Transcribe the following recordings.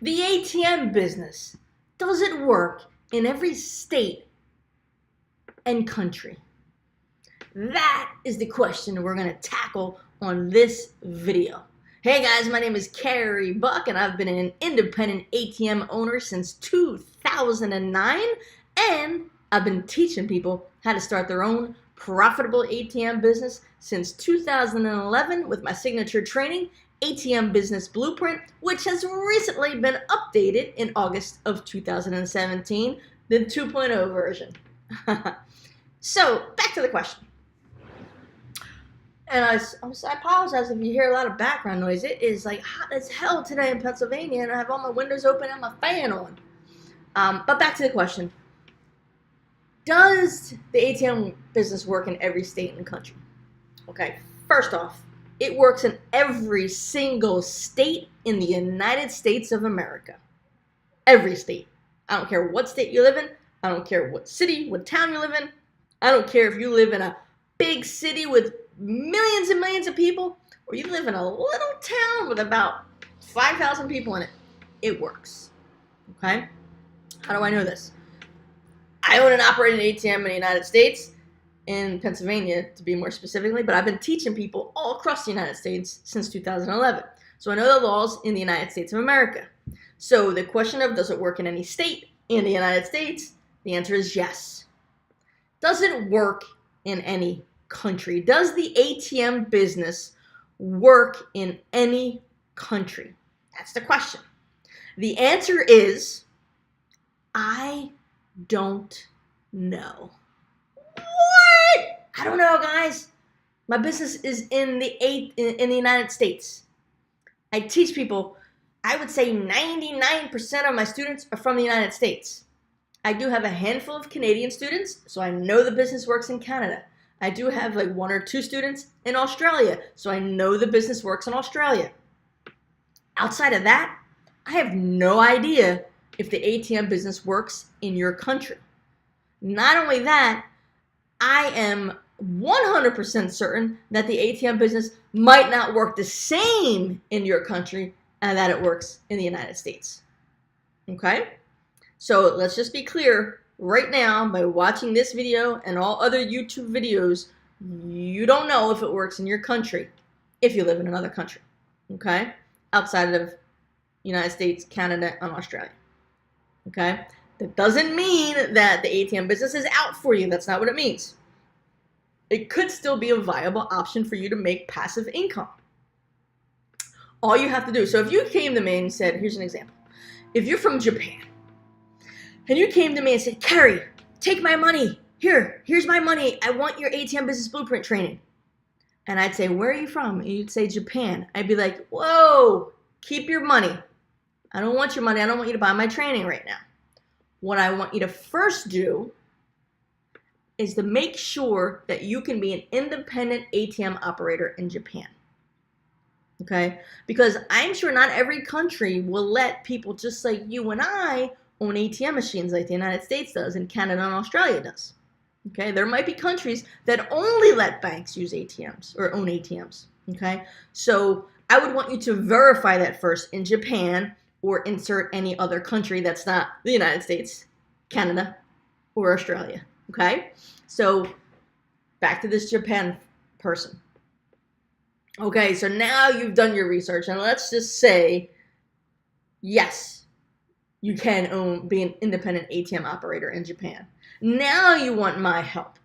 The ATM business, does it work in every state and country? That is the question we're going to tackle on this video. Hey guys, my name is Carrie Buck and I've been an independent ATM owner since 2009, and I've been teaching people how to start their own profitable ATM business since 2011 with my signature training, ATM Business Blueprint, which has recently been updated in August of 2017, the 2.0 version. So, back to the question. And I apologize if you hear a lot of background noise. It is like hot as hell today in Pennsylvania, and I have all my windows open and my fan on. But back to the question. Does the ATM business work in every state in the country? Okay, first off, it works in every single state in the United States of America. Every state. I don't care what state you live in. I don't care what city, what town you live in. I don't care if you live in a big city with millions and millions of people, or you live in a little town with about 5,000 people in it. It works. Okay? How do I know this? I own and operate an ATM in the United States, in Pennsylvania to be more specifically, but I've been teaching people all across the United States since 2011. So I know the laws in the United States of America. So the question of does it work in any state in the United States? The answer is yes. Does it work in any country? Does the ATM business work in any country? That's the question. The answer is, I don't know. What? I don't know, guys. My business is in the United States. I teach people, I would say 99% of my students are from the United States. I do have a handful of Canadian students, so I know the business works in Canada. I do have like 1 or 2 students in Australia, so I know the business works in Australia. Outside of that, I have no idea if the ATM business works in your country. Not only that, I am 100% certain that the ATM business might not work the same in your country and that it works in the United States. Okay? So let's just be clear right now, by watching this video and all other YouTube videos, you don't know if it works in your country if you live in another country. Okay? Outside of United States, Canada, and Australia. Okay? That doesn't mean that the ATM business is out for you. That's not what it means. It could still be a viable option for you to make passive income. All you have to do, so if you came to me and said, here's an example. If you're from Japan, and you came to me and said, Carrie, take my money. Here's my money. I want your ATM Business Blueprint training. And I'd say, where are you from? And you'd say, Japan. I'd be like, whoa, keep your money. I don't want your money. I don't want you to buy my training right now. What I want you to first do is to make sure that you can be an independent ATM operator in Japan. Okay? Because I'm sure not every country will let people just like you and I own ATM machines like the United States does and Canada and Australia does. Okay? There might be countries that only let banks use ATMs or own ATMs. Okay? So I would want you to verify that first in Japan, or insert any other country that's not the United States, Canada, or Australia. Okay? So back to this Japan person. Okay, so now you've done your research, and let's just say, yes, you can be an independent ATM operator in Japan. Now you want my help.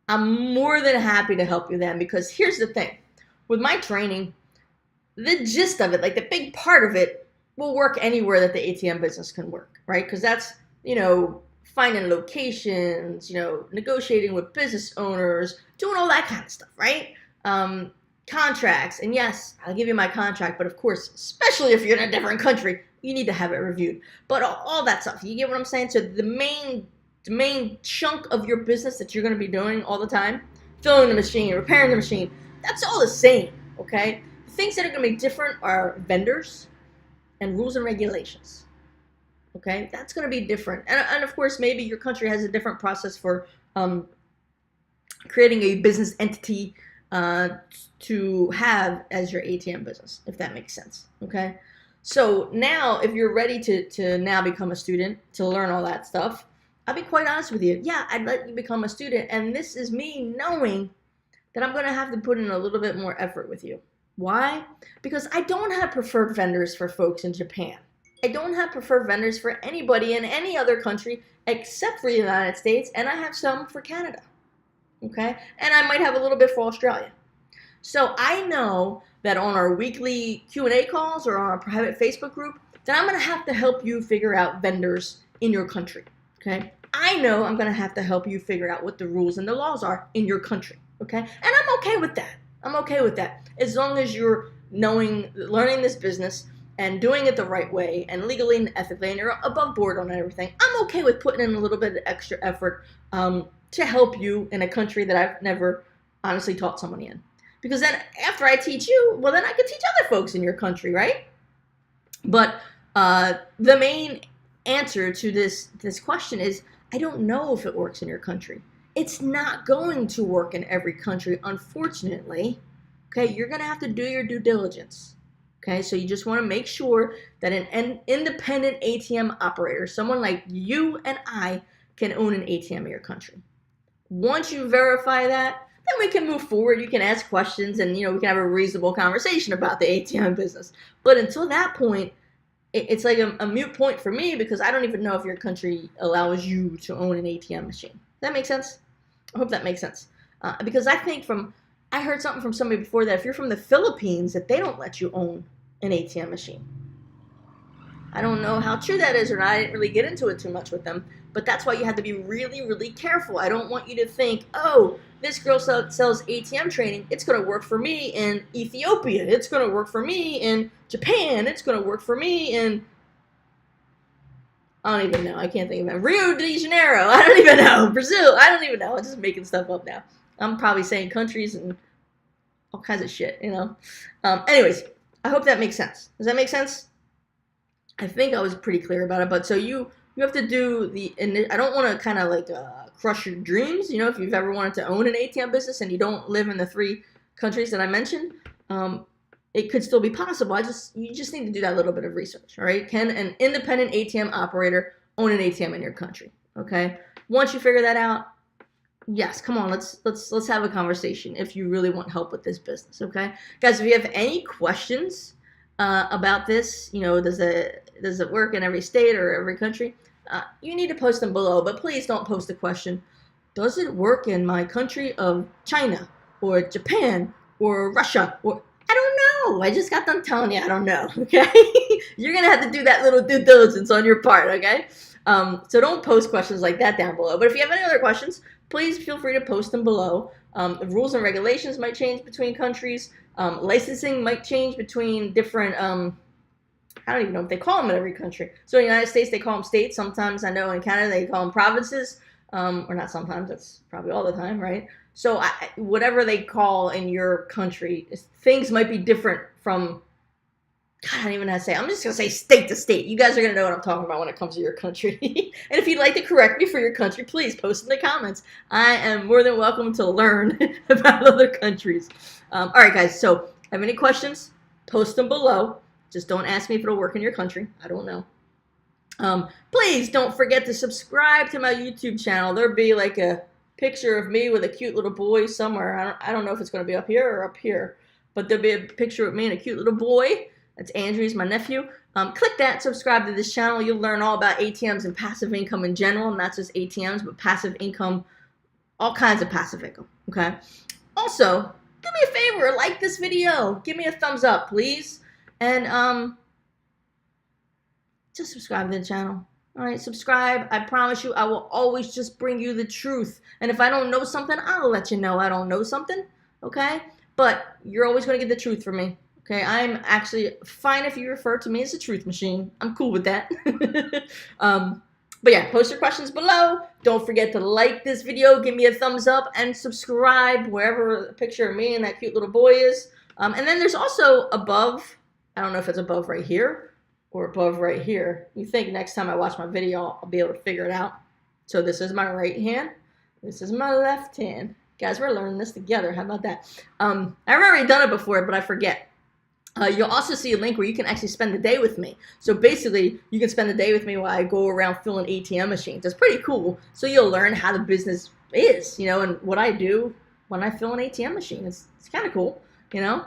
I'm more than happy to help you then, because here's the thing. With my training, the gist of it, like the big part of it, will work anywhere that the ATM business can work, right? Because that's, finding locations, negotiating with business owners, doing all that kind of stuff, right? Contracts, and yes, I'll give you my contract, but of course, especially if you're in a different country, you need to have it reviewed. But all that stuff, you get what I'm saying? So the main chunk of your business that you're going to be doing all the time, filling the machine, repairing the machine, that's all the same, okay? The things that are going to be different are vendors and rules and regulations. Okay, that's going to be different. And of course, maybe your country has a different process for creating a business entity to have as your ATM business, if that makes sense. Okay, So now, if you're ready to now become a student, to learn all that stuff, I'll be quite honest with you. Yeah, I'd let you become a student. And this is me knowing that I'm going to have to put in a little bit more effort with you. Why? Because I don't have preferred vendors for folks in Japan. I don't have preferred vendors for anybody in any other country except for the United States, and I have some for Canada. Okay? And I might have a little bit for Australia. So I know that on our weekly Q&A calls or on our private Facebook group, that I'm going to have to help you figure out vendors in your country. Okay? I know I'm going to have to help you figure out what the rules and the laws are in your country. Okay? And I'm okay with that. I'm okay with that. As long as you're learning this business and doing it the right way and legally and ethically, and you're above board on everything, I'm okay with putting in a little bit of extra effort to help you in a country that I've never honestly taught someone in. Because then after I teach you, well, then I can teach other folks in your country, right? But the main answer to this question is, I don't know if it works in your country. It's not going to work in every country, unfortunately. Okay, you're going to have to do your due diligence. Okay, so you just want to make sure that an independent ATM operator, someone like you and I, can own an ATM in your country. Once you verify that, then we can move forward. You can ask questions and, we can have a reasonable conversation about the ATM business. But until that point, it's like a moot point for me because I don't even know if your country allows you to own an ATM machine. Does that make sense? I hope that makes sense. Because I heard something from somebody before that if you're from the Philippines, that they don't let you own an ATM machine. I don't know how true that is or not. I didn't really get into it too much with them. But that's why you have to be really, really careful. I don't want you to think, oh, this girl sells ATM training. It's going to work for me in Ethiopia. It's going to work for me in Japan. It's going to work for me in, I don't even know. I can't think of it. Rio de Janeiro. I don't even know. Brazil. I don't even know. I'm just making stuff up now. I'm probably saying countries and all kinds of shit, Anyways, I hope that makes sense. Does that make sense? I think I was pretty clear about it. But so you have to do I don't want to kind of like crush your dreams. If you've ever wanted to own an ATM business and you don't live in the 3 countries that I mentioned, it could still be possible. You just need to do that little bit of research. All right? Can an independent ATM operator own an ATM in your country? Okay. Once you figure that out, yes, come on, let's have a conversation if you really want help with this business. Okay, guys, if you have any questions about this, does it work in every state or every country? You need to post them below, but please don't post the question, does it work in my country of China or Japan or Russia? Or I don't know. I just got done telling you I don't know, okay? You're going to have to do that little due diligence on your part, okay? So don't post questions like that down below. But if you have any other questions, please feel free to post them below. The rules and regulations might change between countries. Licensing might change between different, I don't even know if they call them in every country. So in the United States, they call them states. Sometimes I know in Canada, they call them provinces. Or not sometimes, that's probably all the time, right? So whatever they call in your country, things might be different from, God, I don't even know how to say it. I'm just going to say state to state. You guys are going to know what I'm talking about when it comes to your country. And if you'd like to correct me for your country, please post in the comments. I am more than welcome to learn about other countries. All right, guys. So have any questions? Post them below. Just don't ask me if it'll work in your country. I don't know. Please don't forget to subscribe to my YouTube channel. There'll be like a picture of me with a cute little boy somewhere. I don't know if it's going to be up here or up here. But there'll be a picture of me and a cute little boy. That's Andrew, he's my nephew. Click that, subscribe to this channel. You'll learn all about ATMs and passive income in general, not just ATMs, but passive income, all kinds of passive income, okay? Also, do me a favor, like this video. Give me a thumbs up, please. And just subscribe to the channel. All right, subscribe. I promise you, I will always just bring you the truth. And if I don't know something, I'll let you know I don't know something, okay? But you're always going to get the truth from me. Okay, I'm actually fine if you refer to me as a truth machine. I'm cool with that. But yeah, post your questions below. Don't forget to like this video, give me a thumbs up, and subscribe wherever the picture of me and that cute little boy is. And then there's also above, I don't know if it's above right here or above right here. You think next time I watch my video, I'll be able to figure it out. So this is my right hand. This is my left hand. Guys, we're learning this together. How about that? I've already done it before, but I forget. You'll also see a link where you can actually spend the day with me. So basically, you can spend the day with me while I go around filling ATM machines. It's pretty cool. So you'll learn how the business is, you know, and what I do when I fill an ATM machine. It's kind of cool, you know.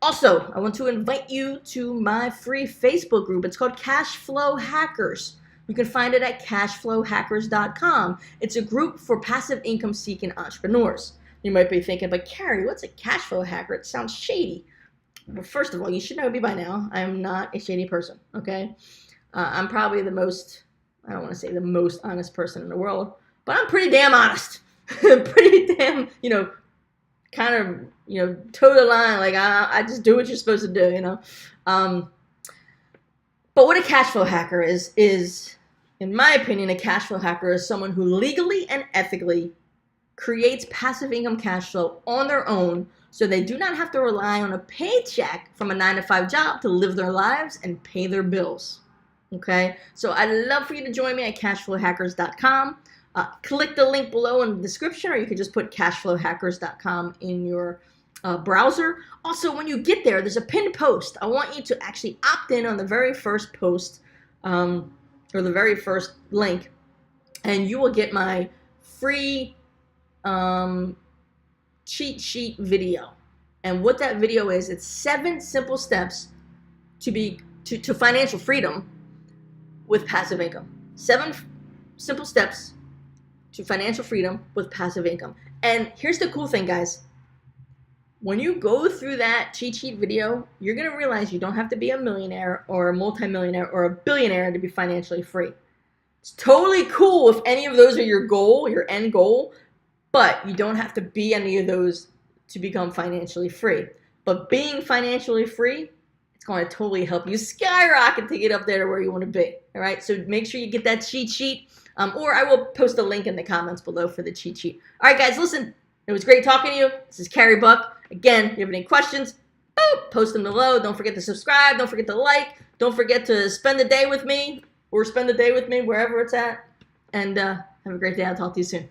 Also, I want to invite you to my free Facebook group. It's called Cash Flow Hackers. You can find it at cashflowhackers.com. It's a group for passive income seeking entrepreneurs. You might be thinking, but Carrie, what's a cash flow hacker? It sounds shady. Well, first of all, you should know me by now. I'm not a shady person, okay? I'm probably the most, I don't want to say the most honest person in the world, but I'm pretty damn honest. Pretty damn, you know, kind of, you know, toe the line. Like, I just do what you're supposed to do, you know? But what a cash flow hacker is, in my opinion, a cash flow hacker is someone who legally and ethically creates passive income cash flow on their own so they do not have to rely on a paycheck from a 9-to-5 job to live their lives and pay their bills. Okay? So I'd love for you to join me at cashflowhackers.com. Click the link below in the description, or you can just put cashflowhackers.com in your browser. Also, when you get there, there's a pinned post. I want you to actually opt in on the very first post or the very first link, and you will get my free cheat sheet video. And what that video is, it's 7 simple steps to financial freedom with passive income. 7 simple steps to financial freedom with passive income. And here's the cool thing, guys. When you go through that cheat sheet video, you're going to realize you don't have to be a millionaire or a multimillionaire or a billionaire to be financially free. It's totally cool if any of those are your goal, your end goal, but you don't have to be any of those to become financially free. But being financially free, it's going to totally help you skyrocket to get up there to where you want to be. All right, so make sure you get that cheat sheet, or I will post a link in the comments below for the cheat sheet. All right, guys, listen, it was great talking to you. This is Carrie Buck. Again, if you have any questions, post them below. Don't forget to subscribe. Don't forget to like. Don't forget to spend the day with me, or spend the day with me wherever it's at. And have a great day. I'll talk to you soon.